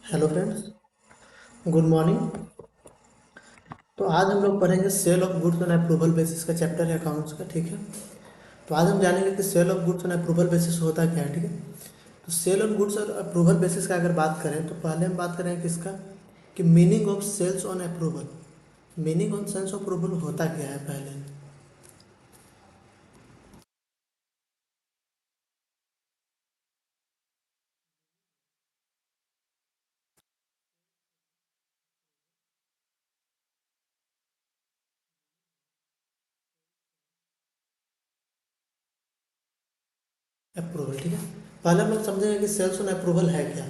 Hello friends, good morning. तो आज हम लोग पढ़ेंगे sale of goods on approval basis का चैप्टर है अकाउंट्स का। ठीक है, तो आज हम जानेंगे कि sale of goods on approval basis होता क्या है। ठीक है, तो सेल ऑन गुड्स और अप्रूवल बेसिस का अगर बात करें तो पहले हम बात करेंगे किसका, कि meaning of sales on approval. Meaning on sales of approval होता क्या है पहले। अप्रूवल, ठीक है। पहले हम लोग समझेंगे कि सेल्स ऑन अप्रूवल है क्या।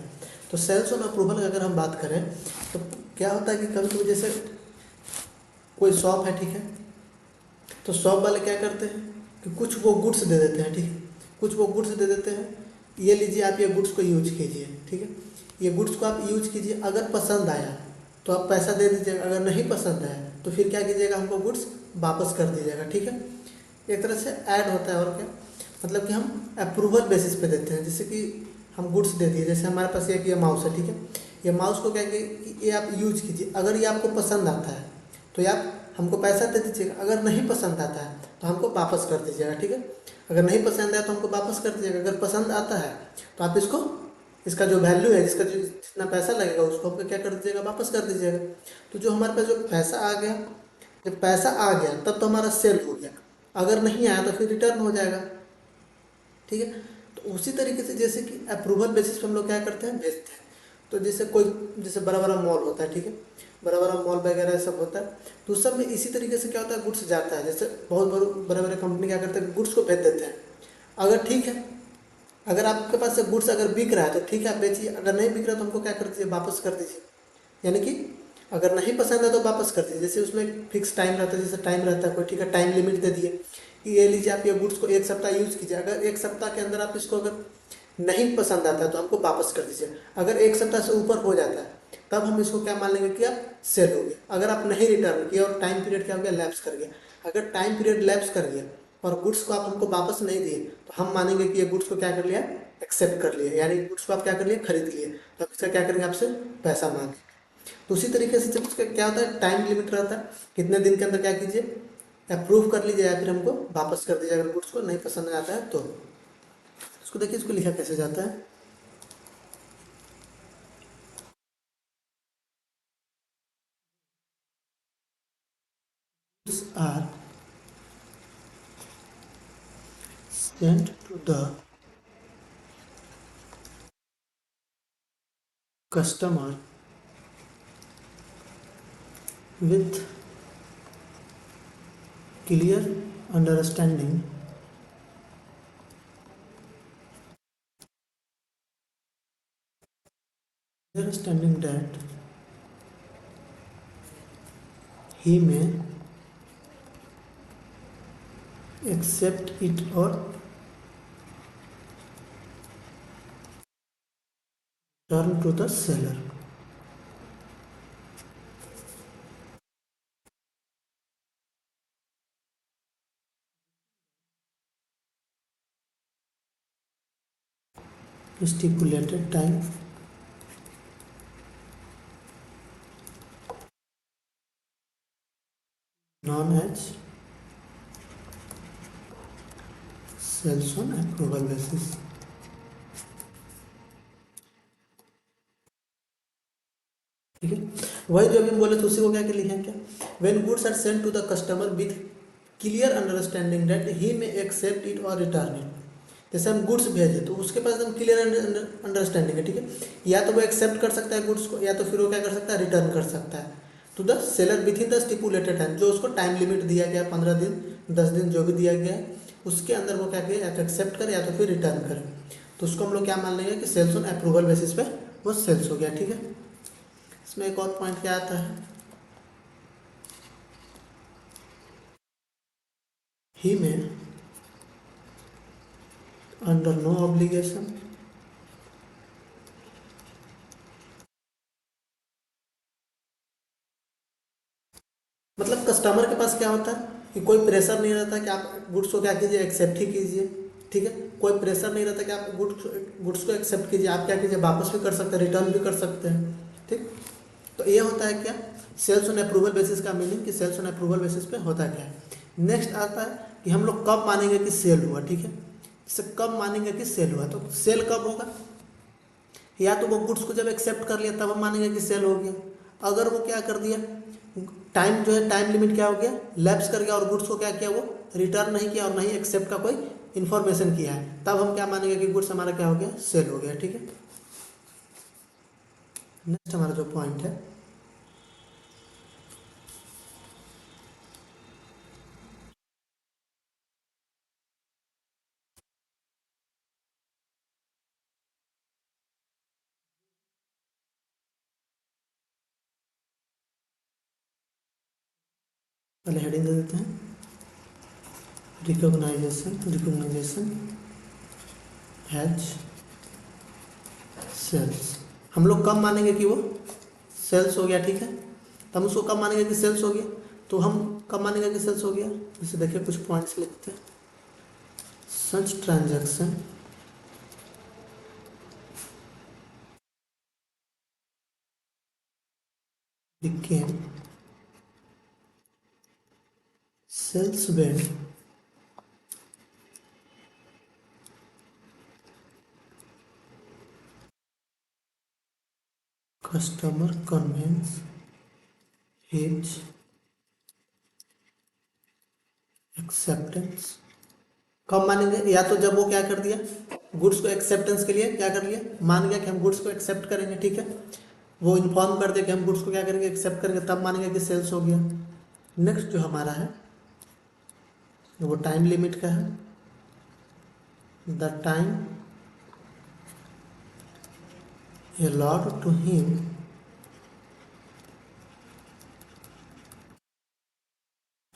तो सेल्स ऑन अप्रूवल की अगर हम बात करें तो क्या होता है कि कभी कभी जैसे कोई शॉप है, ठीक है, तो शॉप वाले क्या करते हैं कि कुछ वो गुड्स दे देते हैं। ठीक है, कुछ वो गुड्स दे देते हैं, ये लीजिए आप ये गुड्स को यूज कीजिए। ठीक है, ये गुड्स को आप यूज कीजिए, अगर पसंद आया तो आप पैसा दे दीजिएगा, अगर नहीं पसंद आया तो फिर क्या कीजिएगा, हमको गुड्स वापस कर दीजिएगा। ठीक है, एक तरह से ऐड होता है और क्या, मतलब कि हम अप्रूवल बेसिस पे देते हैं। जैसे कि हम गुड्स दे दिए, जैसे हमारे पास एक ये माउस है। ठीक है, ये माउस को क्या कि ये आप यूज कीजिए, अगर ये आपको पसंद आता है तो ये आप हमको पैसा दे दीजिएगा, अगर नहीं पसंद आता है तो हमको वापस कर दीजिएगा। ठीक है, अगर नहीं पसंद आया तो हमको वापस कर दीजिएगा, अगर पसंद आता है तो आप इसको, इसका जो वैल्यू है, जिसका जो जितना पैसा लगेगा उसको आपको क्या कर दीजिएगा, वापस कर दीजिएगा। तो जो हमारे पास जो पैसा आ गया, जब पैसा आ गया तब तो हमारा सेल हो गया, अगर नहीं आया तो फिर रिटर्न हो जाएगा। ठीक है, तो उसी तरीके से जैसे कि अप्रूवल बेसिस पे हम लोग क्या करते हैं, बेचते हैं। तो जैसे कोई, जैसे बड़ा बड़ा मॉल होता है, ठीक है, बड़ा बड़ा मॉल वगैरह सब होता है, तो उस सब में इसी तरीके से क्या होता है, गुड्स जाता है। जैसे बहुत बड़े बड़े कंपनी क्या करते हैं, गुड्स को भेज देते हैं। अगर ठीक है, अगर आपके पास से गुड्स अगर बिक रहा है तो ठीक है आप बेचिए, अगर नहीं बिक रहा तो हमको क्या कर दीजिए, वापस कर दीजिए। यानी कि अगर नहीं पसंद है तो वापस कर दीजिए। जैसे उसमें फिक्स टाइम रहता है, जैसे टाइम रहता है कोई, ठीक है, टाइम लिमिट दे दिए कि ये लीजिए आप ये गुड्स को 1 सप्ताह यूज़ कीजिए, अगर 1 सप्ताह के अंदर आप इसको अगर नहीं पसंद आता है तो हमको वापस कर दीजिए। अगर 1 सप्ताह से ऊपर हो जाता है तब हम इसको क्या मान लेंगे कि आप सेल हो गया। अगर आप नहीं रिटर्न किए और टाइम पीरियड क्या हो गया, लैप्स कर गया, अगर टाइम पीरियड लैप्स कर गया और गुड्स को आप हमको वापस नहीं दिए तो हम मानेंगे कि ये गुड्स को क्या कर लिया, एक्सेप्ट कर लिया, यानी गुड्स को आप क्या कर लिए, खरीद लिए। तो आप इसका क्या करेंगे, आपसे पैसा मांगे। तो उसी तरीके से जब उसका क्या होता है, टाइम लिमिट रहता है, कितने दिन के अंदर क्या कीजिए, अप्रूव कर लीजिए या फिर हमको वापस कर दीजिए, अगर गुड्स को नहीं पसंद आता है तो। इसको देखिए, इसको लिखा कैसे जाता है, goods are sent to the customer with clear understanding that he may accept it or turn to the seller। Stipulated time known as sales on approval basis। ठीक है, वही जो अभी हम बोले थे उसी को क्या लिखे हैं, क्या, when goods are sent to the customer with clear understanding that he may accept it or return it. जैसे हम गुड्स भेजे तो उसके पास एकदम क्लियर अंडरस्टैंडिंग है। ठीक है, या तो वो एक्सेप्ट कर सकता है गुड्स को, या तो फिर वो क्या कर सकता है, रिटर्न कर सकता है to the seller within the stipulated time, जो उसको टाइम लिमिट दिया गया है, 15 दिन, 10 दिन, जो भी दिया गया है उसके अंदर वो क्या करे, या तो एक्सेप्ट करे या तो फिर रिटर्न करे। तो उसको हम लोग क्या मान लेंगे कि सेल्स ऑन अप्रूवल बेसिस पे वो सेल्स हो गया। ठीक है, इसमें एक और पॉइंट क्या आता है, ही में अंडर नो ऑब्लिगेशन मतलब कस्टमर के पास क्या होता है कि कोई प्रेशर नहीं रहता कि आप गुड्स को क्या कीजिए, एक्सेप्ट ही कीजिए। ठीक है, कोई प्रेशर नहीं रहता कि आप गुड्स को एक्सेप्ट कीजिए, आप क्या कीजिए वापस भी कर सकते हैं, रिटर्न भी कर सकते हैं। ठीक, तो ये होता है क्या सेल्स ऑन अप्रूवल बेसिस का मीनिंग, कि सेल्स ऑन अप्रूवल बेसिस पे होता क्या है। नेक्स्ट आता है कि हम लोग कब मानेंगे कि सेल हुआ। ठीक है, इसे कब मानेंगे कि सेल हुआ, तो सेल कब होगा, या तो वो गुड्स को जब एक्सेप्ट कर लिया तब हम मानेंगे कि सेल हो गया। अगर वो क्या कर दिया, टाइम जो है टाइम लिमिट क्या हो गया, लैप्स कर गया और गुड्स को क्या किया, वो रिटर्न नहीं किया और नहीं एक्सेप्ट का कोई इन्फॉर्मेशन किया है, तब हम क्या मानेंगे कि गुड्स हमारा क्या हो गया, सेल हो गया। ठीक है, नेक्स्ट हमारा जो पॉइंट है, पहले हेडिंग दे देते हैं, रिकॉग्नाइजेशन हैज सेल्स। हम लोग कब मानेंगे कि वो सेल्स हो गया। ठीक है, तो हम उसको कब मानेंगे कि सेल्स हो गया, तो हम कब मानेंगे कि सेल्स हो गया, जैसे देखिए कुछ पॉइंट्स लिखते हैं। सच transaction became sales when customer conveys his acceptance। कब मानेंगे, या तो जब वो क्या कर दिया, गुड्स को एक्सेप्टेंस के लिए क्या कर लिया, मान गया कि हम गुड्स को एक्सेप्ट करेंगे। ठीक है, वो इन्फॉर्म कर दिया कि हम गुड्स को क्या करेंगे, एक्सेप्ट करेंगे, तब मानेंगे कि सेल्स हो गया। नेक्स्ट जो हमारा है वो टाइम लिमिट का है, the time allowed to him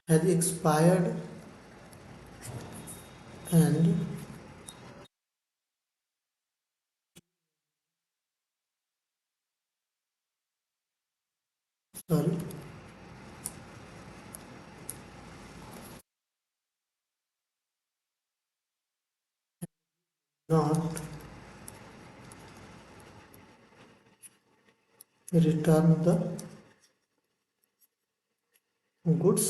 has expired and sorry not return the goods।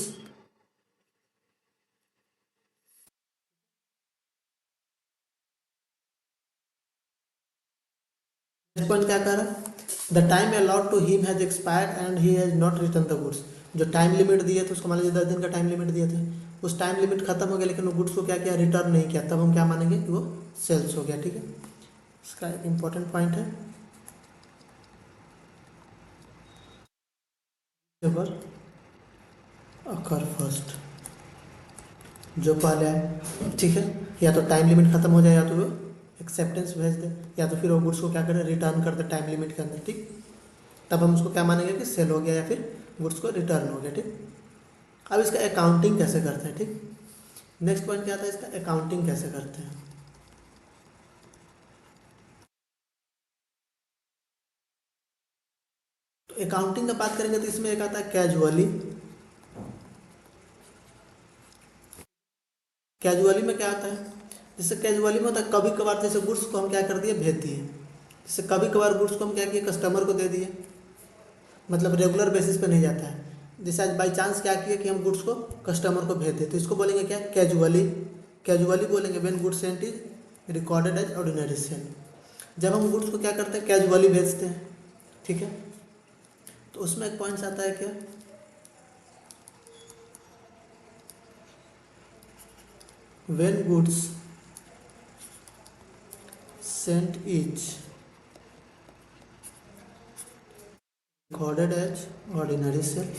Next point क्या कह रहा है, the time allowed to him has expired and he has not return the goods. जो time limit दिए थे उसको मान लीजिए 10 दिन का टाइम लिमिट दिए थे, उस टाइम लिमिट खत्म हो गया लेकिन वो गुड्स को क्या किया, रिटर्न नहीं किया, तब हम क्या मानेंगे कि वो सेल्स हो गया। ठीक है, इसका एक इंपॉर्टेंट पॉइंट है, अकर फर्स्ट जो पहले आए। ठीक है, या तो टाइम लिमिट खत्म हो जाए, या तो वो एक्सेप्टेंस भेज दे, या तो फिर वो गुड्स को क्या करे, रिटर्न कर दे टाइम लिमिट के अंदर। ठीक, तब हम उसको क्या मानेंगे कि सेल हो गया या फिर गुड्स को रिटर्न हो गया। ठीक, अब इसका अकाउंटिंग कैसे करते हैं। ठीक, नेक्स्ट पॉइंट क्या था, इसका अकाउंटिंग कैसे करते हैं। तो अकाउंटिंग का बात करेंगे तो इसमें एक आता है कैजुअली। कैजुअली में क्या आता है, जैसे कैजुअली में होता है कभी कभार, जैसे गुड्स को हम क्या कर दिए, भेज दिए। जैसे कभी कभार गुड्स को हम क्या किए, कस्टमर को दे दिए, मतलब रेगुलर बेसिस पे नहीं जाता है। जैसे आज बाई चांस क्या किया कि हम गुड्स को कस्टमर को भेज दें, तो इसको बोलेंगे क्या, कैजुअली। कैजुअली बोलेंगे when goods sent is recorded as ordinary sale. जब हम गुड्स को क्या करते हैं, कैजुअली भेजते हैं। ठीक है, तो उसमें एक पॉइंट्स आता है क्या, when goods sent is recorded as ordinary sale.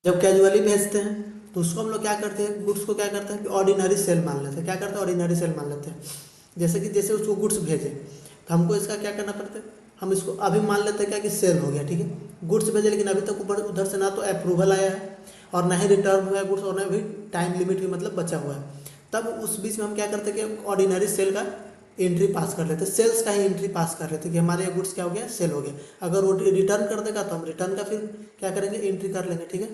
जब कैजुअली भेजते हैं तो उसको हम लोग क्या करते हैं, गुड्स को क्या करते हैं कि ऑर्डिनरी सेल मान लेते हैं। क्या करते हैं, ऑर्डिनरी सेल मान लेते हैं। जैसे कि जैसे उसको गुड्स भेजे तो हमको इसका क्या करना पड़ता है, हम इसको अभी मान लेते हैं क्या कि सेल हो गया। ठीक है, गुड्स भेजे लेकिन अभी तक ऊपर उधर से ना तो अप्रूवल आया है और ना ही रिटर्न हुआ है गुड्स, और ना भी टाइम लिमिट भी मतलब बचा हुआ है। तब उस बीच में हम क्या करते हैं कि ऑर्डिनरी सेल का एंट्री पास कर लेते, सेल्स का ही एंट्री पास कर लेते कि हमारे ये गुड्स क्या हो गया, सेल हो गया। अगर वो रिटर्न कर देगा तो हम रिटर्न का फिर क्या करेंगे, एंट्री कर लेंगे, ठीक है।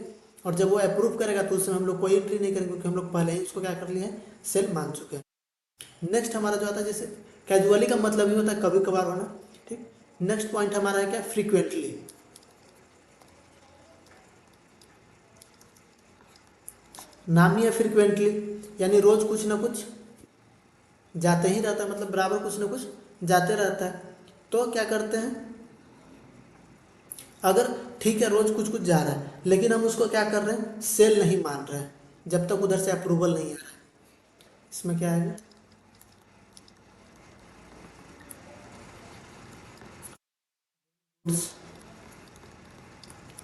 और जब वो अप्रूव करेगा तो उसमें हम लोग कोई एंट्री नहीं करेंगे, क्योंकि हम लोग पहले ही उसको क्या कर लिए हैं, सेल मान चुके हैं। नेक्स्ट हमारा जो आता है, जैसे कैजुअली का मतलब ही होता है कभी कभार होना, ठीक। नेक्स्ट पॉइंट हमारा है क्या, फ्रीक्वेंटली। नाम ही है फ्रीक्वेंटली, यानी रोज कुछ ना कुछ जाते ही रहता है, मतलब बराबर कुछ ना कुछ जाते रहता है। तो क्या करते हैं, अगर ठीक है रोज कुछ कुछ जा रहा है, लेकिन हम उसको क्या कर रहे हैं, सेल नहीं मान रहे हैं, जब तक उधर से अप्रूवल नहीं आ रहा है। इसमें क्या आएगा,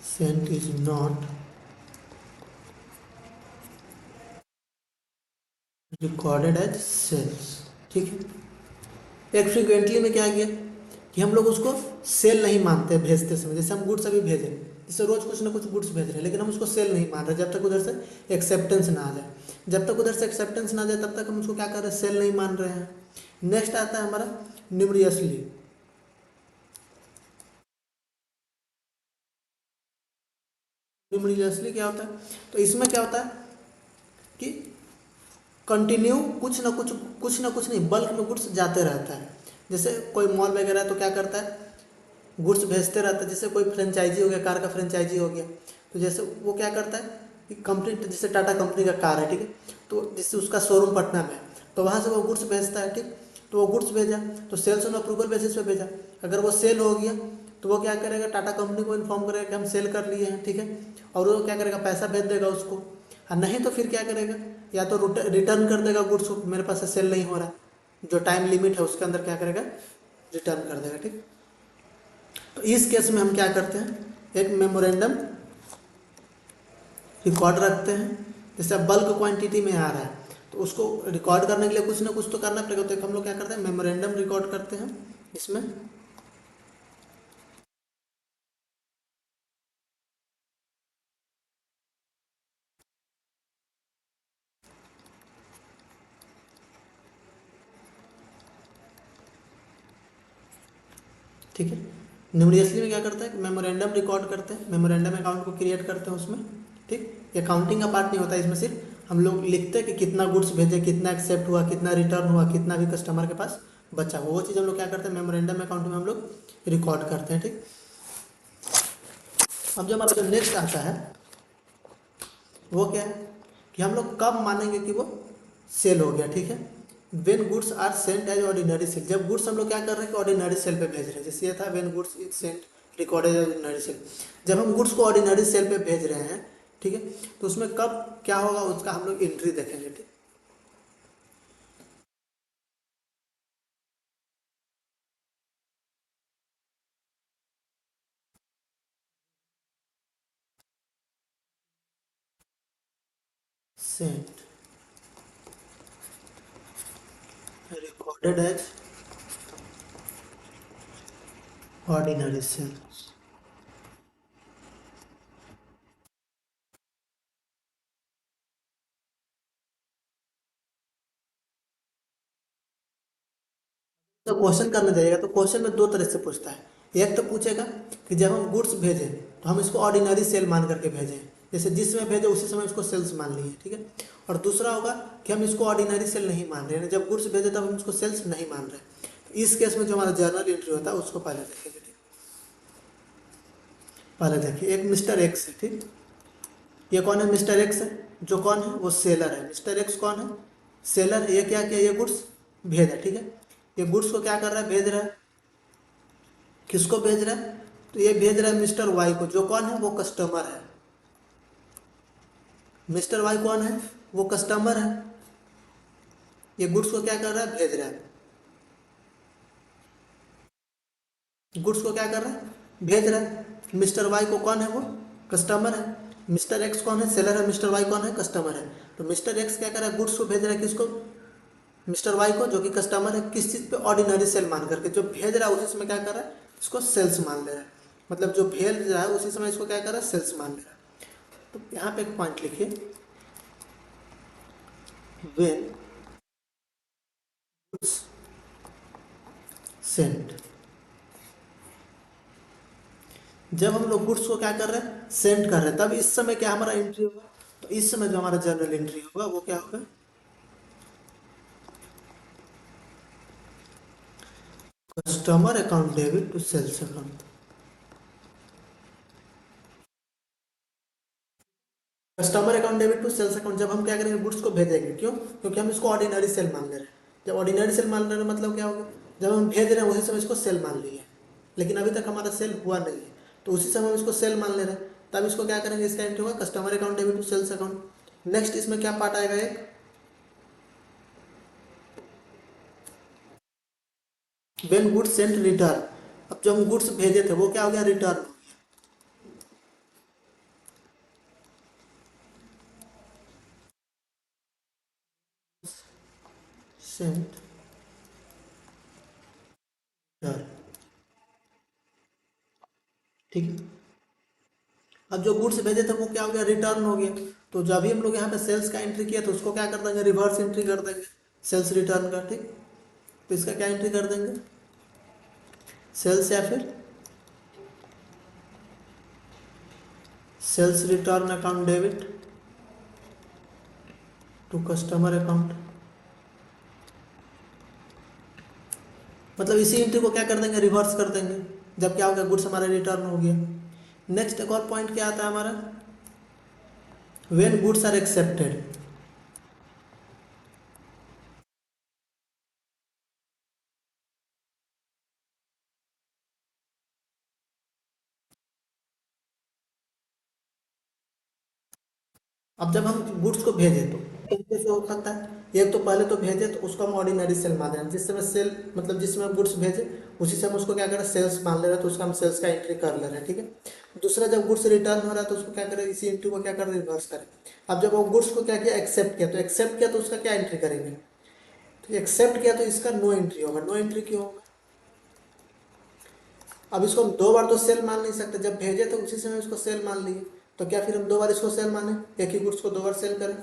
sent is not recorded as sales, ठीक है। एक फ्रीक्वेंटली में क्या किया कि हम लोग उसको सेल नहीं मानते भेजते समय, जैसे हम गुड्स अभी भेज रहे हैं, जैसे रोज कुछ ना कुछ गुड्स भेज रहे हैं, लेकिन हम उसको सेल नहीं मान रहे जब तक उधर से एक्सेप्टेंस ना आ जाए। जब तक उधर से एक्सेप्टेंस ना आ जाए तब तक हम उसको क्या कर रहे हैं, सेल नहीं मान रहे हैं। नेक्स्ट आता है हमारा न्यूमरियसली। न्यूमरियसली क्या होता है, तो इसमें क्या होता है कि कंटिन्यू कुछ ना कुछ नहीं, बल्क में गुड्स जाते रहता है। जैसे कोई मॉल वगैरह है तो क्या करता है, गुड्स भेजते रहता है। जैसे कोई फ्रेंचाइजी हो गया, कार का फ्रेंचाइजी हो गया, तो जैसे वो क्या करता है कि कंपनी, जैसे टाटा कंपनी का कार है, ठीक है, तो जैसे उसका शोरूम पटना में है, तो वहाँ से वो गुड्स भेजता है, ठीक। तो वो गुड्स भेजा तो सेल्स ऑन अप्रूवल बेसिस पे भेजा। अगर वो सेल हो गया तो वो क्या करेगा, टाटा कंपनी को इन्फॉर्म करेगा कि हम सेल कर लिए हैं, ठीक है, और वो क्या करेगा, पैसा भेज देगा उसको। और नहीं तो फिर क्या करेगा, या तो रिटर्न कर देगा गुड्स को, मेरे पास से सेल नहीं हो रहा, जो टाइम लिमिट है उसके अंदर क्या करेगा, रिटर्न कर देगा, ठीक। तो इस केस में हम क्या करते हैं, एक मेमोरेंडम रिकॉर्ड रखते हैं। जैसे अब बल्क क्वांटिटी में आ रहा है तो उसको रिकॉर्ड करने के लिए कुछ ना कुछ तो करना पड़ेगा, तो हम लोग क्या करते हैं, मेमोरेंडम रिकॉर्ड करते हैं इसमें। ठीक है, न्यूमरियसली में क्या करता है, मेमोरेंडम रिकॉर्ड करते हैं, मेमोरेंडम अकाउंट को क्रिएट करते हैं उसमें, ठीक। ये काउंटिंग का पार्ट नहीं होता, इसमें सिर्फ हम लोग लिखते हैं कि कितना गुड्स भेजे, कितना एक्सेप्ट हुआ, कितना रिटर्न हुआ, कितना भी कस्टमर के पास बचा हुआ, वो चीज़ हम लोग क्या करते हैं, मेमोरेंडम अकाउंट में हम लोग रिकॉर्ड करते हैं, ठीक। अब जो हमारा जो नेक्स्ट आता है वो क्या है कि हम लोग कब मानेंगे कि वो सेल हो गया, ठीक है। When goods are sent as ordinary sale, जब गुड्स हम लोग क्या कर रहे हैं कि ऑर्डिनरी सेल पे भेज रहे हैं, जैसे ये था when goods is sent recorded as ordinary sale. जब हम गुड्स को ऑर्डिनरी सेल पे भेज रहे हैं, ठीक है, तो उसमें कब क्या होगा उसका हम लोग एंट्री देखेंगे, ठीक। Sent recorded as ordinary sale. तो क्वेश्चन करने जाइएगा तो क्वेश्चन में दो तरह से पूछता है। एक तो पूछेगा कि जब हम गुड्स भेजें तो हम इसको ऑर्डिनरी सेल मान करके भेजें, जैसे जिस समय भेजे उसी समय इसको सेल्स मान लिए, ठीक है। और दूसरा होगा कि हम इसको ऑर्डिनरी सेल नहीं मान रहे हैं, जब गुड्स भेजे तब हम इसको सेल्स नहीं मान रहे। तो इस केस में जो हमारा जर्नल एंट्री होता है उसको पहले देखेंगे, ठीक। पहले देखिए, एक मिस्टर एक्स है, ठीक। ये कौन है, मिस्टर एक्स है, जो कौन है वो सेलर है। मिस्टर एक्स कौन है, सेलर है। ये क्या किया, ये गुड्स भेजा, ठीक है। ये गुड्स को क्या कर रहा है, भेज रहा है। किसको भेज रहा है, तो ये भेज रहा है मिस्टर वाई को, जो कौन है वो कस्टमर है। मिस्टर वाई कौन है, वो कस्टमर है। ये गुड्स को क्या कर रहा है, भेज रहा है। गुड्स को क्या कर रहा है, भेज रहा है। मिस्टर वाई को कौन है, वो कस्टमर है। मिस्टर एक्स कौन है, सेलर है। मिस्टर वाई कौन है, कस्टमर है। तो मिस्टर एक्स क्या कर रहा है, गुड्स को भेज रहा है किसको, मिस्टर वाई को, जो कि कस्टमर है। किस चीज़ पे, ऑर्डिनरी सेल मान करके। जो भेज रहा है उसी समय क्या कर रहा है, इसको सेल्स मान ले रहा है। मतलब जो भेज रहा है उसी समय इसको क्या कर रहा है, सेल्स मान ले रहा है। तो यहाँ पे एक पॉइंट लिखिए, वेन गुड्स सेंट। जब हम लोग गुड्स को क्या कर रहे हैं, सेंड कर रहे हैं, तब इस समय क्या हमारा एंट्री होगा, तो इस समय जो हमारा जर्नल एंट्री होगा वो क्या होगा, customer account debit to sales account. Customer account debit to sales account जब हम क्या करेंगे, गुड्स को भेजेंगे, क्यों, क्योंकि हम इसको ऑर्डिनरी सेल मान ले रहे हैं। जब ऑर्डिनरी सेल मान ले रहे हैं मतलब क्या होगा, जब हम भेज रहे हैं उसी समय इसको सेल मान लिए, लेकिन अभी तक हमारा सेल हुआ नहीं है, तो उसी समय हम इसको सेल मान ले रहे हैं, तब इसको क्या करेंगे, इसका एंट्री होगा customer account debit to sales account. Next इसमें क्या पार्ट आएगा, एक वेन गुड्स सेंट रिटर्न। अब जो हम गुड्स भेजे थे वो क्या हो गया, रिटर्न। सेंट रिटर्न, ठीक है। अब जो गुड्स भेजे थे वो क्या हो गया, रिटर्न हो गया। तो जब भी हम लोग यहाँ पे सेल्स का एंट्री किया तो उसको क्या कर देंगे, रिवर्स एंट्री कर देंगे सेल्स रिटर्न का, ठीक। तो इसका क्या एंट्री कर देंगे, सेल्स या फिर sales return account debit to customer account. मतलब इसी एंट्री को क्या कर देंगे, रिवर्स कर देंगे, जब क्या हो गया, गुड्स हमारा रिटर्न हो गया। नेक्स्ट एक और पॉइंट क्या आता है हमारा, वेन गुड्स आर एक्सेप्टेड। अब जब हम गुड्स को भेजें तो एक कैसे हो सकता है, एक तो पहले तो भेजे तो उसको हम ऑर्डिनरी सेल मान रहे हैं, जिस समय सेल मतलब जिस समय हम गुड्स भेजे उसी समय उसको क्या करें, सेल्स मान ले रहे हैं, तो उसका हम सेल्स का एंट्री कर ले रहे हैं, ठीक है। दूसरा, जब गुड्स रिटर्न हो रहा है तो उसको क्या करें, इसी एंट्री को क्या करें, रिवर्स करें। अब जब वो गुड्स को क्या किया, एक्सेप्ट किया, तो एक्सेप्ट किया तो उसका क्या एंट्री करेंगे, तो एक्सेप्ट किया तो इसका नो एंट्री होगा। नो एंट्री क्यों होगा, अब इसको हम दो बार तो सेल मान नहीं सकते, जब भेजे तो उसी समय इसको सेल मान लिए, तो क्या फिर हम दो बार इसको सेल माने, एक ही गुड्स को दो बार सेल करें,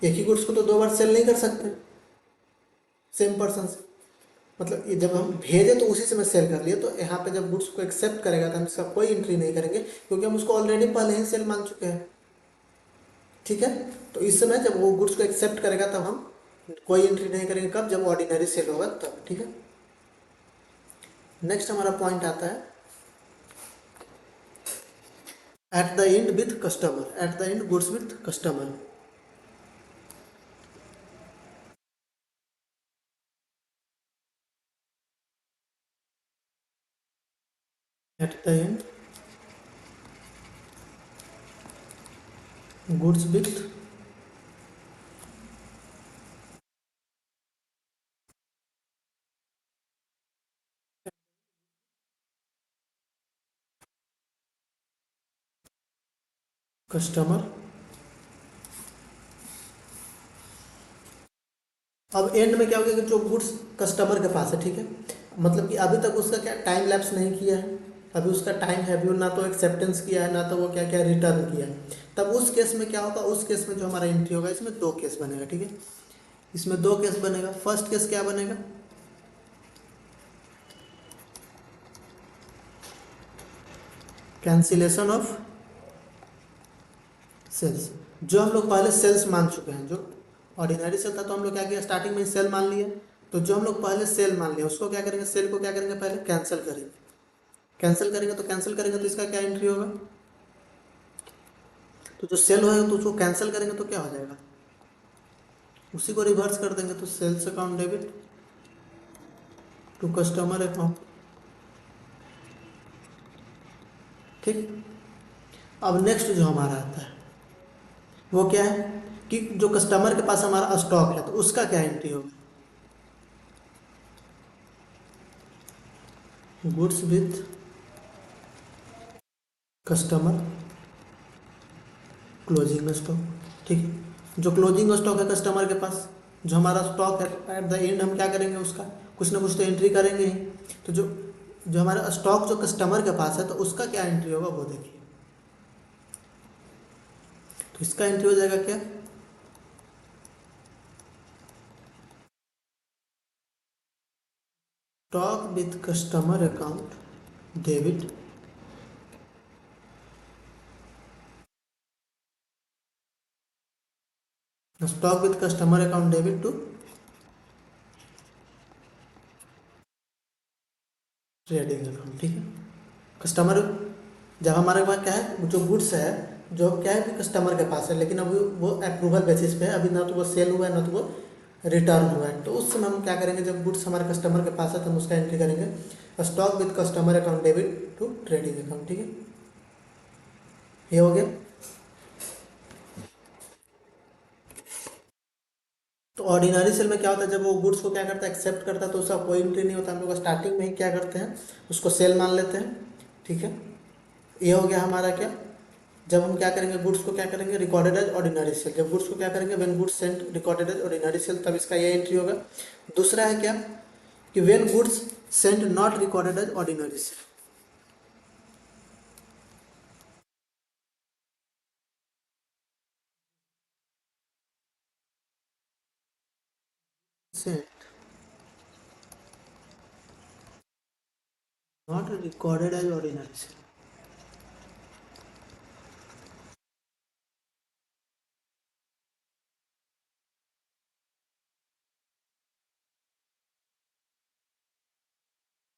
एक ही गुड्स को तो दो बार सेल नहीं कर सकते सेम पर्सन से। मतलब ये जब हम भेजे तो उसी समय सेल कर लिए, तो यहाँ पे जब गुड्स को एक्सेप्ट करेगा तो हम इसका कोई एंट्री नहीं करेंगे, क्योंकि हम उसको ऑलरेडी पहले ही सेल मान चुके हैं, ठीक है। तो इस समय जब वो गुड्स को एक्सेप्ट करेगा तब हम कोई एंट्री नहीं करेंगे, कब, जब ऑर्डिनरी सेल होगा तब, ठीक है। नेक्स्ट हमारा पॉइंट आता है at the end with customer. At the end goods with customer. At the end goods with customer. अब एंड में क्या हो गया कि जो गुड्स कस्टमर के पास है, ठीक है, मतलब कि अभी तक उसका क्या टाइम लैप्स नहीं किया है, अभी उसका टाइम है, अभी ना तो एक्सेप्टेंस किया है ना तो वो क्या क्या रिटर्न किया है, तब उस केस में क्या होगा, उस केस में जो हमारा एंट्री होगा, इसमें दो केस बनेगा, ठीक है। इसमें दो केस बनेगा। फर्स्ट केस क्या बनेगा, कैंसिलेशन ऑफ सेल्स। जो हम लोग पहले सेल्स मान चुके हैं, जो ऑर्डिनरी सेल था तो हम लोग क्या किया, स्टार्टिंग में सेल मान लिए, तो जो हम लोग पहले सेल मान लिया उसको क्या करेंगे, सेल को क्या करेंगे, पहले कैंसिल करेंगे। कैंसिल करेंगे तो इसका क्या एंट्री होगा, तो जो सेल होगा तो उसको कैंसिल करेंगे तो क्या हो जाएगा, उसी को रिवर्स कर देंगे, तो sales account debit to customer account, ठीक। अब नेक्स्ट जो हमारा आता है वो क्या है, कि जो कस्टमर के पास हमारा स्टॉक है तो उसका क्या एंट्री होगा, goods with customer closing stock, ठीक है। जो क्लोजिंग स्टॉक है कस्टमर के पास, जो हमारा स्टॉक है, एट द एंड हम क्या करेंगे, उसका कुछ ना कुछ तो एंट्री करेंगे ही। तो जो जो हमारा स्टॉक जो कस्टमर के पास है तो उसका क्या एंट्री होगा वो देखिए, तो इसका एंट्री हो जाएगा क्या, stock with customer account debit stock with customer account debit to trading account. ठीक है, कस्टमर जब हमारे पास क्या है, जो गुड्स है जो क्या है कि कस्टमर के पास है, लेकिन अभी वो अप्रूवल बेसिस पे है, अभी ना तो वो सेल हुआ है ना तो वो रिटर्न हुआ है। तो उस समय हम क्या करेंगे, जब गुड्स हमारे कस्टमर के पास है तो हम उसका एंट्री करेंगे stock with customer account debit to trading account. ठीक है, ये हो गया। तो ऑर्डिनरी सेल में क्या होता है, जब वो गुड्स को क्या करता है, एक्सेप्ट करता है, तो उसका कोई एंट्री नहीं होता, हम लोग स्टार्टिंग में ही क्या करते हैं, उसको सेल मान लेते हैं। ठीक है, ये हो गया हमारा क्या, जब हम क्या करेंगे, गुड्स को क्या करेंगे, रिकॉर्डेड एज ऑर्डिनरी सेल। जब गुड्स को क्या करेंगे, when goods sent recorded as ordinary sale, तब इसका ये एंट्री होगा। दूसरा है क्या कि when goods sent not recorded as ordinary sale. Sent not recorded as ordinary sale.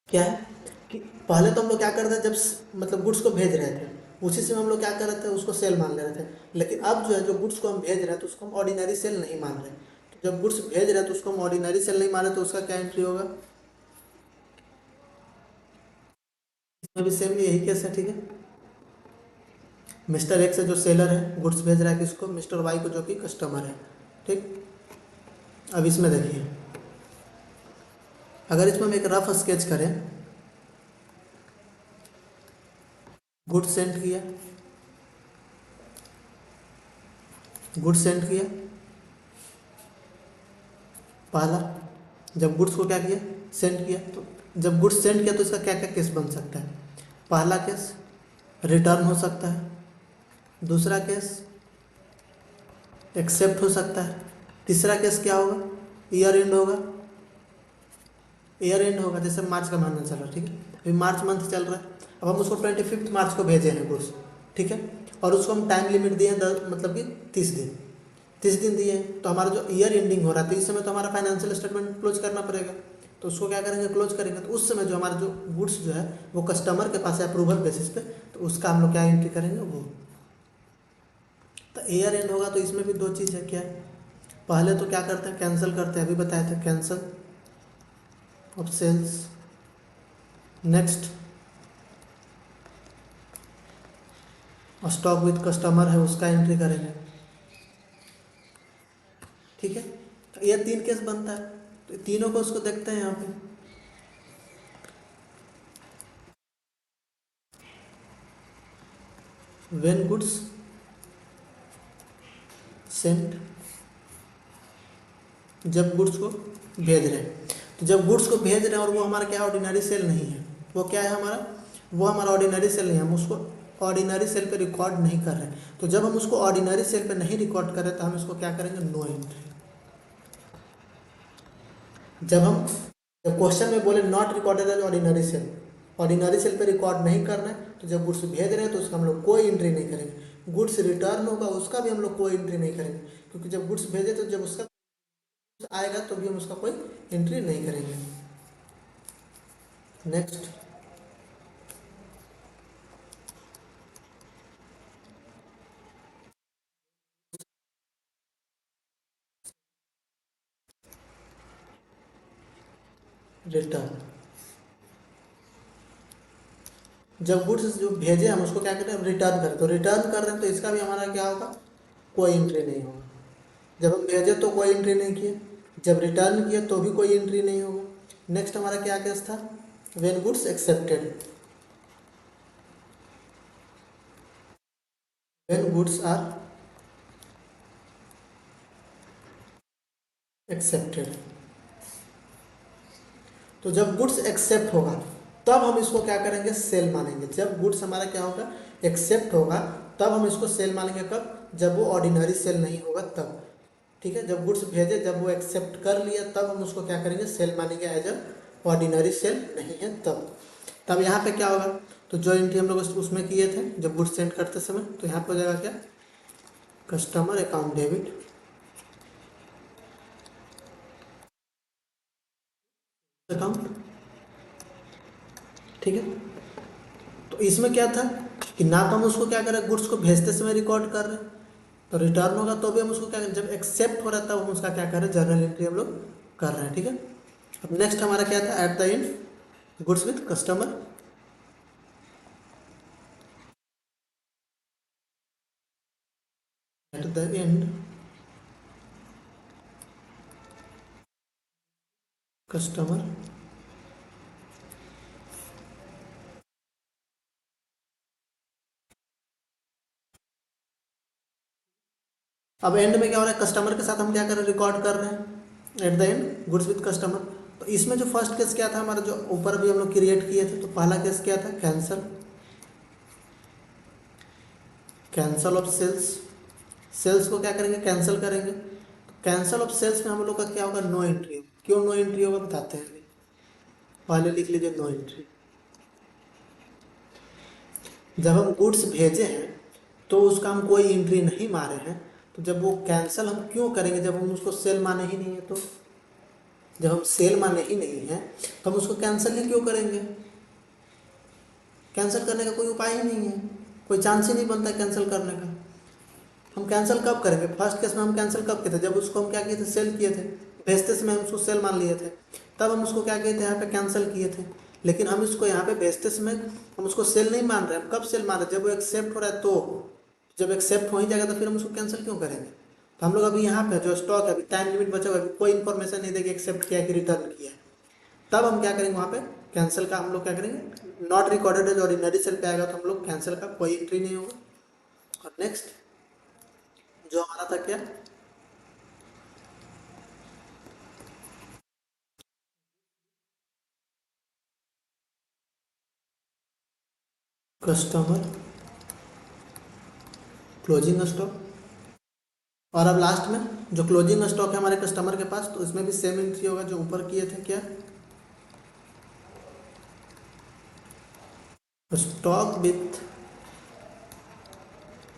क्या है कि पहले तो हम लोग क्या करते थे, जब मतलब गुड्स को भेज रहे थे, उसी से हम लोग क्या कर रहे थे, उसको सेल मान ले रहे थे। लेकिन अब जो है, जो गुड्स को हम भेज रहे हैं तो उसको हम ऑर्डिनरी सेल नहीं मान रहे। तो जब गुड्स भेज रहे हैं तो उसको हम ऑर्डिनरी सेल नहीं मान रहे, तो उसका क्या एंट्री होगा, इसमें भी सेम यही केस है। ठीक है, मिस्टर एक्स है जो सेलर है, गुड्स भेज रहा है किसको, मिस्टर वाई को, जो कि कस्टमर है। ठीक, अब इसमें देखिए, अगर इसमें हम एक रफ स्केच करें, गुड्स सेंड किया, गुड्स सेंड किया पहला, जब गुड्स को क्या किया, सेंड किया, तो जब गुड्स सेंड किया तो इसका क्या क्या केस बन सकता है। पहला केस रिटर्न हो सकता है, दूसरा केस एक्सेप्ट हो सकता है, तीसरा केस क्या होगा, ईयर एंड होगा। ईयर एंड होगा, जैसे मार्च का महीना चल रहा है। ठीक है, अभी मार्च मंथ चल रहा है, अब हम उसको 25 मार्च को भेजे हैं गुड्स। ठीक है, और उसको हम टाइम लिमिट दिए हैं मतलब कि 30 दिन, 30 दिन दिए हैं। तो हमारा जो ईयर एंडिंग हो रहा है, तो इस समय तो हमारा फाइनेंशियल स्टेटमेंट क्लोज करना पड़ेगा। तो उसको क्या करेंगे, क्लोज करेंगे। तो उस समय जो हमारा जो गुड्स जो है वो कस्टमर के पास है अप्रूवल बेसिस पे, तो उसका हम लोग क्या एंट्री करेंगे, वो तो ईयर एंड होगा। तो इसमें भी दो चीज़ है, क्या है, पहले तो क्या करते हैं, कैंसिल करते हैं, अभी बताए थे, cancel of sales. Next stock with customer है, उसका एंट्री करेंगे। ठीक है, तो ये तीन केस बनता है, तो तीनों को उसको देखते हैं यहाँ पे। व्हेन गुड्स सेंट, जब गुड्स को भेज रहे हैं, तो जब गुड्स को भेज रहे हैं और वो हमारा क्या ऑर्डिनरी सेल नहीं है, वो क्या है हमारा, वो हमारा ऑर्डिनरी सेल नहीं है, हम उसको ऑर्डिनरी सेल पे रिकॉर्ड नहीं कर रहे हैं। तो जब हम उसको ऑर्डिनरी सेल पे नहीं रिकॉर्ड कर रहे, तो हम इसको क्या करेंगे, नो एंट्री। जब क्वेश्चन में बोले not recorded as ordinary sale, ordinary sale पे रिकॉर्ड नहीं करना है, तो जब गुड्स भेज रहे हैं तो उसका हम लोग कोई एंट्री नहीं करेंगे। गुड्स रिटर्न होगा, उसका भी हम लोग कोई एंट्री नहीं करेंगे, क्योंकि जब गुड्स भेजे तो जब उसका आएगा तो भी हम उसका कोई एंट्री नहीं करेंगे। नेक्स्ट रिटर्न, जब गुड्स जो भेजे हम उसको क्या करते हैं, रिटर्न करें, तो रिटर्न कर रहे हैं तो इसका भी हमारा क्या होगा, कोई एंट्री नहीं होगा। जब हम भेजे तो कोई एंट्री नहीं किए, जब रिटर्न किए तो भी कोई एंट्री नहीं होगा। नेक्स्ट हमारा क्या केस था, when goods accepted, when goods are accepted, तो जब गुड्स एक्सेप्ट होगा तब हम इसको क्या करेंगे, सेल मानेंगे। जब गुड्स हमारा क्या होगा, एक्सेप्ट होगा, तब हम इसको सेल मानेंगे। कब, जब वो ऑर्डिनरी सेल नहीं होगा तब। ठीक है, जब गुड्स भेजे, जब वो एक्सेप्ट कर लिया, तब हम उसको क्या करेंगे, सेल मानेंगे एज अ ऑर्डिनरी सेल नहीं है तब यहाँ पे क्या होगा, तो जो एंट्री हम लोग उसमें किए थे जब गुड्स सेंड करते समय, तो यहाँ पे हो जाएगा क्या, कस्टमर अकाउंट डेबिट अकाउंट। ठीक है, तो इसमें क्या था कि ना तो हम उसको क्या कर रहे हैं, गुड्स को भेजते समय रिकॉर्ड कर रहे हैं, तो रिटर्न होगा तो भी हम उसको क्या करें, जब एक्सेप्ट हो रहा है तब हम उसका क्या कर रहे हैं, जर्नल एंट्री हम लोग कर रहे हैं। ठीक है, अब नेक्स्ट हमारा क्या था, at the end goods with customer. At the end customer अब एंड में क्या हो रहा है, कस्टमर के साथ हम क्या कर रहे हैं, रिकॉर्ड कर रहे हैं at the end goods with customer. तो इसमें जो फर्स्ट केस क्या था हमारा, जो ऊपर भी हम लोग क्रिएट किए थे, तो पहला केस क्या था, cancel, cancel of sales. Sales को क्या करेंगे, कैंसिल करेंगे। तो कैंसिल ऑफ सेल्स में हम लोग का क्या होगा, नो एंट्री। क्यों नो एंट्री होगा बताते हैं अभी, पहले लिख लीजिए नो एंट्री। जब हम गुड्स भेजे हैं तो उसका हम कोई एंट्री नहीं मारे हैं, तो जब वो कैंसिल हम क्यों करेंगे, जब हम उसको सेल माने ही नहीं है, तो जब हम सेल माने ही नहीं है तो हम उसको कैंसिल ही क्यों करेंगे, कैंसिल करने का कोई उपाय ही नहीं है, कोई चांस ही नहीं बनता कैंसिल करने का। हम कैंसिल कब करेंगे, फर्स्ट केस में हम कैंसिल कब किए थे, जब उसको हम क्या किए थे, सेल किए थे, भेजते समय हम उसको सेल मान लिए थे, तब हम उसको क्या किए थे, यहाँ पे कैंसिल किए थे। लेकिन हम इसको यहाँ पे भेजते समय हम उसको सेल नहीं मान रहे, हम कब सेल मान रहे हैं, जब वो एक्सेप्ट हो रहा है, तो जब एक्सेप्ट हो ही जाएगा तो फिर हम उसको कैंसिल क्यों करेंगे। तो हम लोग अभी यहाँ पे जो स्टॉक है, अभी टाइम लिमिट बचा हुआ है, अभी कोई इन्फॉर्मेशन नहीं देगी एक्सेप्ट किया कि रिटर्न किया है, तब हम क्या करेंगे, वहाँ पे कैंसिल का हम लोग क्या करेंगे, not recorded as ordinary sale पे आएगा तो हम लोग कैंसिल का कोई एंट्री नहीं होगा। और नेक्स्ट जो हमारा था क्या, कस्टमर क्लोजिंग स्टॉक। और अब लास्ट में जो क्लोजिंग स्टॉक है हमारे कस्टमर के पास, तो इसमें भी सेम एंट्री होगा जो ऊपर किए थे, क्या, stock with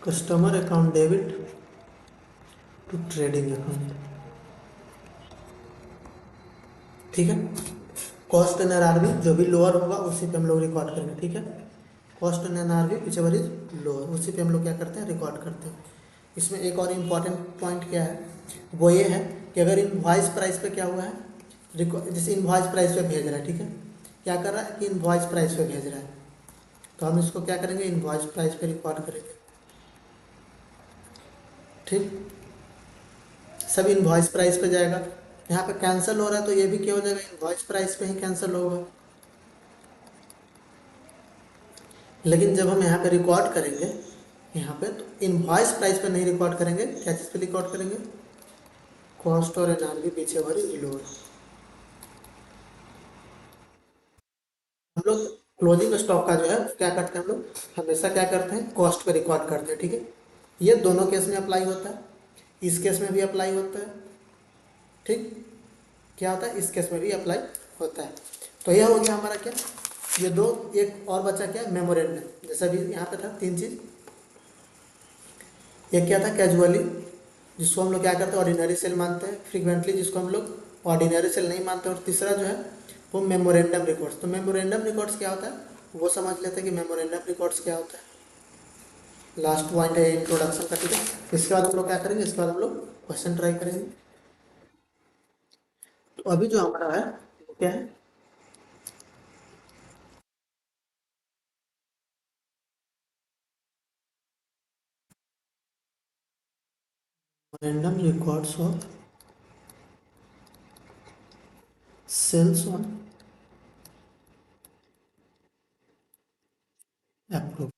customer account debit to trading account. ठीक है, कॉस्ट एंड आरआरबी जो भी लोअर होगा उसी पे हम लोग रिकॉर्ड करेंगे। ठीक है, कॉस्ट एंड आरआरबी पीछे वाली लोअर, उसी पे हम लोग क्या करते हैं, रिकॉर्ड करते हैं। इसमें एक और इम्पॉर्टेंट पॉइंट क्या है, वो ये है कि अगर इनवॉइस प्राइस पे क्या हुआ है, जैसे इनवॉइस प्राइस पे भेज रहा है, ठीक है, क्या कर रहा है कि इनवॉइस प्राइस पे भेज रहा है, तो हम इसको क्या करेंगे, इनवॉइस प्राइस पे रिकॉर्ड करेंगे। ठीक, सब इनवॉइस प्राइस पे जाएगा। यहाँ पे कैंसिल हो रहा है तो ये भी क्या हो जाएगा, इनवॉइस प्राइस पे ही कैंसिल होगा। लेकिन जब हम यहाँ पे रिकॉर्ड करेंगे, यहाँ पे तो इनवॉइस प्राइस पे नहीं रिकॉर्ड करेंगे, क्या चीज़ पे रिकॉर्ड करेंगे, कॉस्ट और एनआरबी पीछे वाली लोअर। हम लोग क्लोजिंग स्टॉक का जो है क्या करते हैं, हम लोग हमेशा क्या करते हैं, कॉस्ट पे रिकॉर्ड करते हैं। ठीक है, ये दोनों केस में अप्लाई होता है, इस केस में भी अप्लाई होता है। ठीक, क्या होता है, इस केस में भी अप्लाई होता है। तो यह हो गया हमारा क्या, ये दो, एक और बचा क्या, मेमोरेंडम। जैसा भी यहाँ पे था तीन चीज़, एक क्या था, कैजुअली जिसको हम लोग क्या करते हैं, ऑर्डिनरी सेल मानते हैं, फ्रीक्वेंटली जिसको हम लोग ऑर्डिनरी सेल नहीं मानते, और तीसरा जो है वो मेमोरेंडम रिकॉर्ड्स। तो मेमोरेंडम रिकॉर्ड्स क्या होता है वो समझ लेते हैं कि मेमोरेंडम रिकॉर्ड्स क्या होता है। लास्ट पॉइंट है इंट्रोडक्शन का। ठीक है, इसके बाद हम लोग क्या करेंगे, इसके बाद हम लोग क्वेश्चन ट्राई करेंगे। तो अभी जो हमारा है वो क्या है, random records of sales on approve.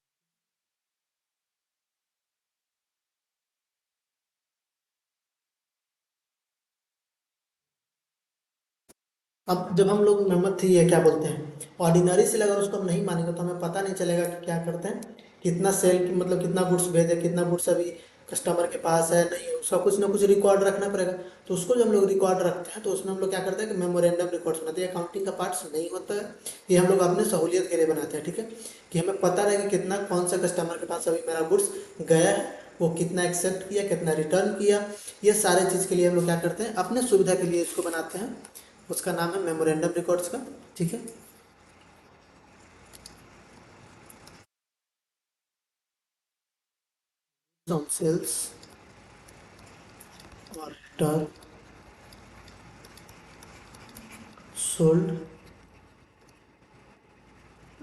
अब जब हम लोग नंबर थ्री है क्या बोलते हैं, ऑर्डिनरी सेल, अगर उसको हम नहीं मानेंगे तो हमें पता नहीं चलेगा कि क्या करते हैं, कितना सेल मतलब कितना गुड्स भेजे, कितना गुड्स अभी कस्टमर के पास है नहीं है, उसका कुछ ना कुछ रिकॉर्ड रखना पड़ेगा। तो उसको जब हम लोग रिकॉर्ड रखते हैं तो उसमें हम लोग क्या करते हैं कि मेमोरेंडम रिकॉर्ड्स बनाते हैं। अकाउंटिंग का पार्ट्स नहीं होता है, ये हम लोग अपने सहूलियत के लिए बनाते हैं, ठीक है, कि हमें पता रहे कि कितना कौन सा कस्टमर के पास अभी मेरा गुड्स गया है, वो कितना एक्सेप्ट किया, कितना रिटर्न किया। ये सारे चीज़ के लिए हम लोग क्या करते हैं, अपने सुविधा के लिए इसको बनाते हैं। उसका नाम है मेमोरेंडम रिकॉर्ड्स का, ठीक है। On sales or return sold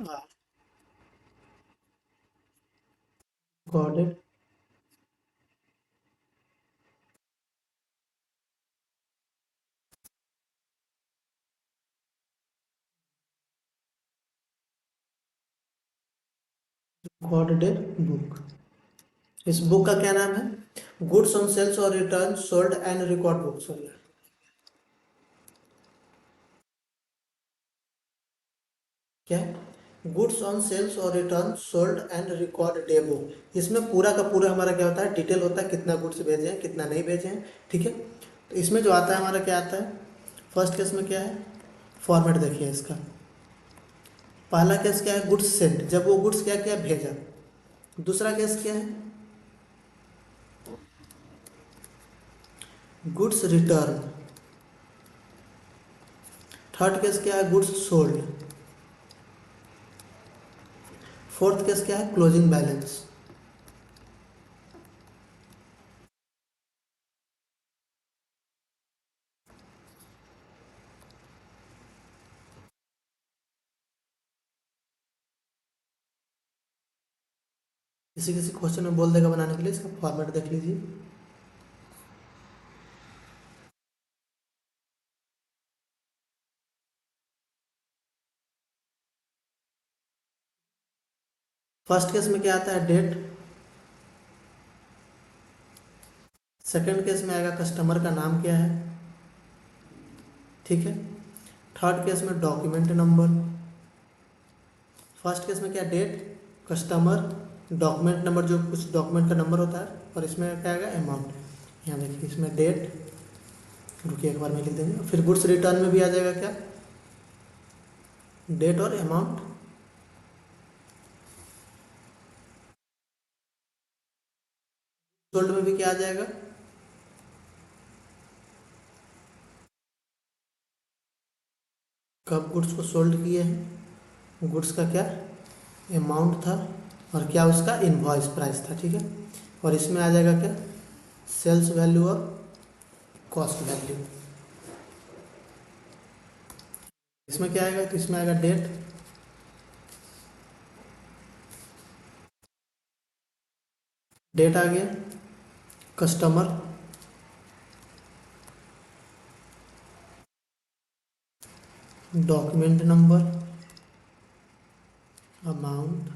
are recorded recorded book. इस बुक का क्या नाम है, goods on sales or return sold and record book, sorry. क्या है, goods on sales or return sold and record day book. इसमें पूरा का पूरा हमारा क्या होता है, डिटेल होता है, कितना गुड्स भेजे हैं कितना नहीं भेजे हैं, ठीक है। तो इसमें जो आता है हमारा क्या आता है, फर्स्ट केस में क्या है, फॉर्मेट देखिए इसका। पहला केस क्या है, गुड्स सेंट, जब वो गुड्स क्या किया, भेजा। दूसरा केस क्या है, गुड्स रिटर्न। थर्ड केस क्या है, गुड्स सोल्ड। फोर्थ केस क्या है, क्लोजिंग बैलेंस। किसी किसी क्वेश्चन में बोल देगा बनाने के लिए, इसका फॉर्मेट देख लीजिए। फर्स्ट केस में क्या आता है, डेट। सेकंड केस में आएगा कस्टमर का नाम क्या है, ठीक है। थर्ड केस में डॉक्यूमेंट नंबर। फर्स्ट केस में क्या, डेट, कस्टमर, डॉक्यूमेंट नंबर, जो कुछ डॉक्यूमेंट का नंबर होता है, और इसमें क्या आएगा, अमाउंट। यहाँ देखिए इसमें डेट, रुकिए एक बार में लिख देंगे। फिर गुड्स रिटर्न में भी आ जाएगा क्या, डेट और अमाउंट। सोल्ड में भी क्या आ जाएगा, कब गुड्स को सोल्ड किए हैं, गुड्स का क्या अमाउंट था, और क्या उसका इनवॉइस प्राइस था, ठीक है। और इसमें आ जाएगा क्या, सेल्स वैल्यू और कॉस्ट वैल्यू। इसमें क्या आएगा, तो इसमें आएगा डेट, डेट आ गया, कस्टमर, डॉक्यूमेंट नंबर, अमाउंट,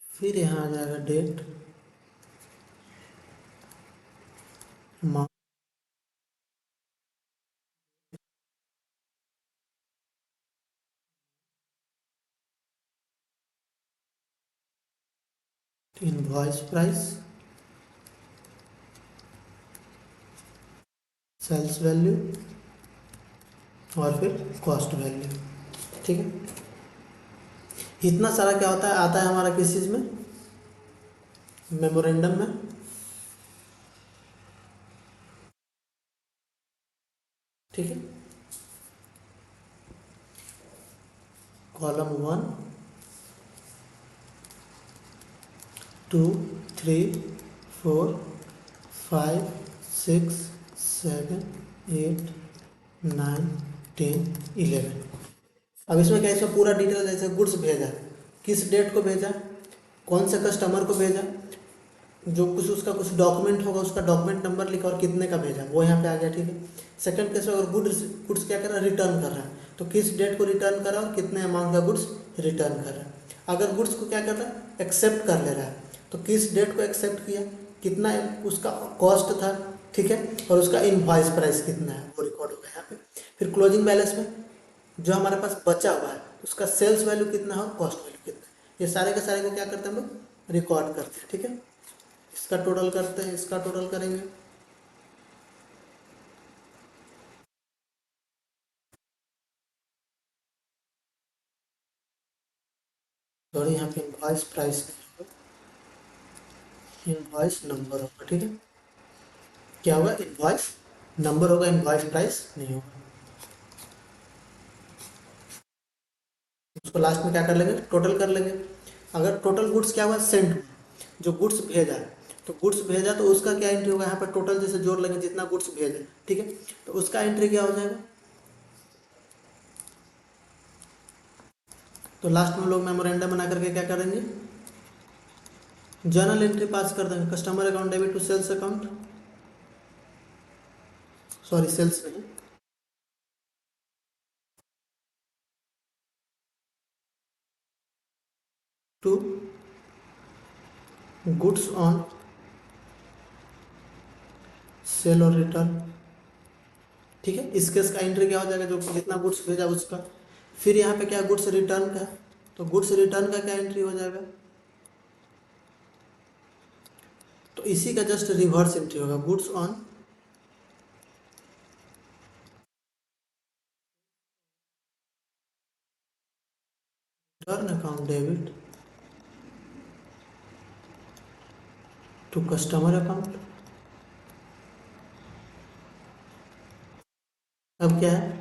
फिर यहाँ आ जाएगा date, amount, invoice price, sales value, और फिर कॉस्ट वैल्यू, ठीक है। इतना सारा क्या होता है, आता है हमारा किस चीज़ में, मेमोरेंडम में, ठीक है। कॉलम 1, 2, 3, 4, 5, 6, 7, 8, 9, 10, 11। अब इसमें क्या है, इसमें पूरा डिटेल, जैसे गुड्स भेजा, किस डेट को भेजा, कौन से कस्टमर को भेजा, जो कुछ उसका कुछ डॉक्यूमेंट होगा उसका डॉक्यूमेंट नंबर लिखा और कितने का भेजा, वो यहाँ पे आ गया, ठीक है। सेकंड केस में अगर गुड्स गुड्स क्या कर रहा है, रिटर्न कर रहा है, तो किस डेट को रिटर्न कर रहा है और कितने अमाउंट का गुड्स रिटर्न कर रहा है। अगर गुड्स को क्या कर रहा है, एक्सेप्ट कर ले रहा है, तो किस डेट को एक्सेप्ट किया, कितना उसका कॉस्ट था, ठीक है, और उसका इनवॉइस प्राइस कितना है, वो रिकॉर्ड होगा यहाँ पे। फिर क्लोजिंग बैलेंस में जो हमारे पास बचा हुआ है उसका सेल्स वैल्यू कितना है और कॉस्ट वैल्यू कितना है, ये सारे के सारे को क्या करते हैं हम लोग रिकॉर्ड करते हैं। ठीक है, इसका टोटल करते हैं, इसका टोटल करेंगे। और यहाँ पे इनवॉइस प्राइस नहीं होगा, इनवॉइस नंबर होगा। ठीक है, क्या होगा, इनवॉइस नंबर होगा, इनवॉइस प्राइस नहीं होगा। उसको लास्ट में क्या कर लेंगे, टोटल कर लेंगे। अगर टोटल गुड्स क्या हुआ, सेंट हुआ, जो गुड्स भेजा है, तो गुड्स भेजा तो उसका क्या एंट्री होगा, यहाँ पर टोटल जैसे जोड़ लेंगे जितना गुड्स भेजे। ठीक है, तो उसका एंट्री क्या हो जाएगा, तो लास्ट में हम लोग मेमोरेंडम बना करके क्या करेंगे, जर्नल एंट्री पास कर देंगे, customer account debit to sales account, sorry sales नहीं, to goods on sale or return. ठीक है, इस केस का एंट्री क्या हो जाएगा, जो जितना गुड्स भेजा उसका। फिर यहाँ पे क्या गुड्स रिटर्न का है, तो गुड्स रिटर्न का क्या एंट्री हो जाएगा, तो इसी का जस्ट रिवर्स एंट्री होगा, goods on return account debit to customer account. अब क्या है,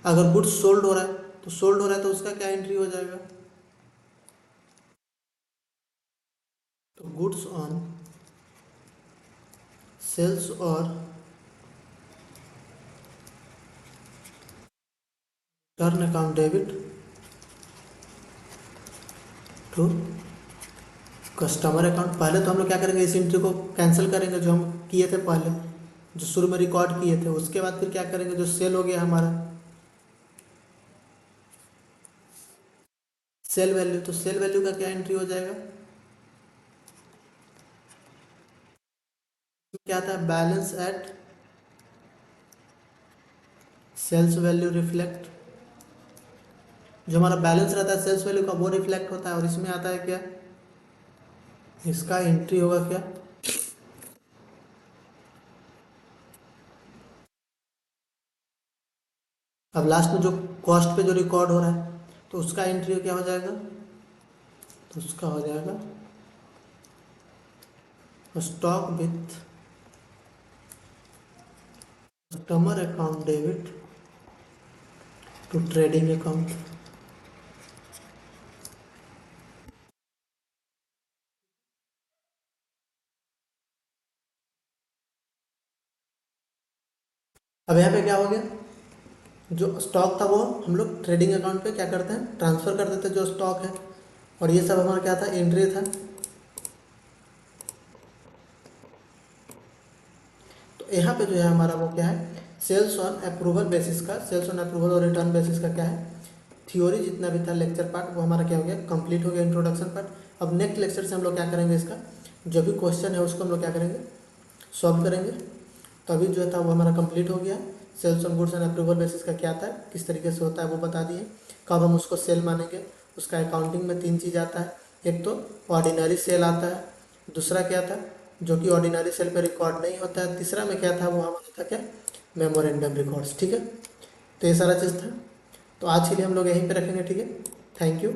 अगर गुड्स सोल्ड हो रहा है, तो सोल्ड हो रहा है तो उसका क्या एंट्री हो जाएगा, तो goods on sales or turn account debit to customer account. पहले तो हम लोग क्या करेंगे, इस एंट्री को कैंसिल करेंगे जो हम किए थे पहले, जो शुरू में रिकॉर्ड किए थे। उसके बाद फिर क्या करेंगे, जो सेल हो गया हमारा सेल वैल्यू, तो सेल वैल्यू का क्या एंट्री हो जाएगा, क्या था, balance at sales value reflect, जो हमारा बैलेंस रहता है सेल्स वैल्यू का वो रिफ्लेक्ट होता है। और इसमें आता है क्या, इसका एंट्री होगा क्या, अब लास्ट में जो कॉस्ट पे जो रिकॉर्ड हो रहा है, तो उसका एंट्री क्या हो जाएगा, तो उसका हो जाएगा stock with customer account debit to trading account. अब यहाँ पे क्या हो गया, जो स्टॉक था वो हम लोग ट्रेडिंग अकाउंट पे क्या करते हैं, ट्रांसफ़र कर देते हैं जो स्टॉक है। और ये सब हमारा क्या था, एंट्री था। तो यहाँ पे जो है हमारा वो क्या है, सेल्स ऑन अप्रूवल बेसिस का, सेल्स ऑन अप्रूवल और रिटर्न बेसिस का क्या है, थ्योरी जितना भी था लेक्चर पार्ट वो हमारा क्या हो गया, कंप्लीट हो गया, इंट्रोडक्शन पार्ट। अब नेक्स्ट लेक्चर से हम लोग क्या करेंगे, इसका जो भी क्वेश्चन है उसको हम लोग क्या करेंगे, सॉल्व करेंगे। तो अभी जो था वो हमारा कंप्लीट हो गया। Sales on goods and approval basis का क्या था, किस तरीके से होता है वो बता दिए। कब हम उसको सेल मानेंगे, उसका अकाउंटिंग में 3 चीज़ आता है, एक तो ऑर्डिनरी सेल आता है, दूसरा क्या था जो कि ऑर्डिनरी सेल पे रिकॉर्ड नहीं होता है, तीसरा में क्या था वो हमारा था क्या, मेमोरेंडम रिकॉर्ड्स। ठीक है, तो ये सारा चीज़ था। तो आज के लिए हम लोग यहीं पे रखेंगे। ठीक है, थैंक यू।